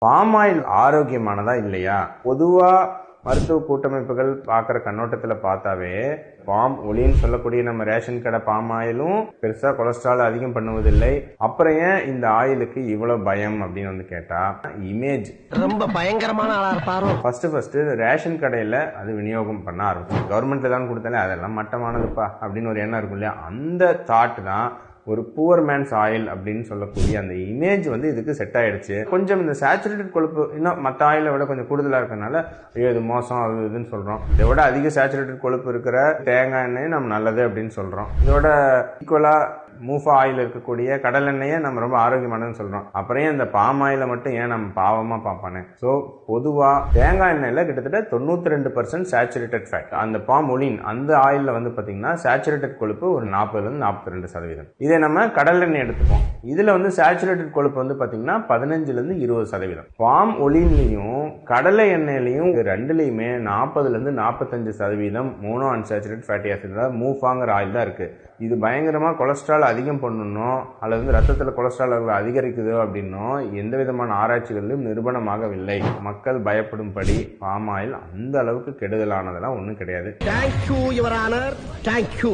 Palm oil ஆரோக்கியமானதா இல்லையா? பொதுவா மருத்துவ கூட்டமைப்புகள் பார்க்குற கண்ணோட்டத்தில் பார்த்தாவே பாம் ஒலின்னு சொல்லக்கூடிய நம்ம ரேஷன் கடை பாம் ஆயிலும் பெருசாக கொலஸ்ட்ரால் அதிகம் பண்ணுவதில்லை. அப்புறம் ஏன் இந்த ஆயிலுக்கு இவ்வளோ பயம் அப்படின்னு வந்து கேட்டா, இமேஜ் ரொம்ப பயங்கரமான ஆளா இருப்பாரோ. ஃபர்ஸ்ட் ரேஷன் கடையில் அது விநியோகம் பண்ண ஆரம்பிச்சு, கவர்மெண்ட்ல தான் கொடுத்தாலே அதெல்லாம் மட்டமானதுப்பா அப்படின்னு ஒரு எண்ணம் இருக்கும் இல்லையா? அந்த தாட் தான் ஒரு புவர் மேன்ஸ் ஆயில் அப்படின்னு சொல்லக்கூடிய அந்த இமேஜ் வந்து இதுக்கு செட் ஆயிடுச்சு. கொஞ்சம் இந்த சேச்சுரேட்டட் கொழுப்பு இன்னும் மற்ற ஆயிலை விட கொஞ்சம் கூடுதலாக இருக்கனால ஐயோ இது மோசம் அது இதுன்னு சொல்கிறோம். இதை விட அதிக சேச்சுரேட்டட் கொழுப்பு இருக்கிற தேங்காய் எண்ணெய் நம்ம நல்லது அப்படின்னு சொல்கிறோம். இதோட ஈக்குவலாக மூஃபா ஆயில் இருக்கக்கூடிய கடல் எண்ணெயை நம்ம ரொம்ப ஆரோக்கியமானதுன்னு சொல்கிறோம். அப்புறம் இந்த பாம் ஆயிலை மட்டும் ஏன் நம்ம பாவமாக பார்ப்பானே? ஸோ பொதுவாக தேங்காய் எண்ணெயில் கிட்டத்தட்ட 92% சேச்சுரேட்டட் ஃபேட். அந்த பாம் ஒலின் அந்த ஆயிலில் வந்து பார்த்தீங்கன்னா சேச்சுரேட்டட் கொழுப்பு ஒரு 40லேருந்து 42%. இதே நம்ம கடல் எண்ணெய் எடுத்துப்போம், இதில் வந்து சேச்சுரேட்டட் கொழுப்பு வந்து பார்த்தீங்கன்னா 15லேருந்து 20%. பாம் ஒலின்லையும் கடலை எண்ணெயிலையும் ரெண்டுலையுமே 40லேருந்து 45% மோனோ அன்சாச்சுரேட்டட் ஃபேட்டி ஆசிட் மூஃபாங்கிற ஆயில் தான் இருக்குது. இது பயங்கரமாக கொலஸ்ட்ரால் அதிகம் பண்ணணும் அல்லது ரத்தத்தில் கொலஸ்ட்ரால் அளவு அதிகரிக்குதோ அப்படின்னும் எந்த விதமான ஆராய்ச்சிகளிலும் நிரூபணமாகவில்லை. மக்கள் பயப்படும்படி பாம் ஆயில் அந்த அளவுக்கு கெடுதலானதெல்லாம் ஒன்றும் கிடையாது. Thank you your honour, thank you.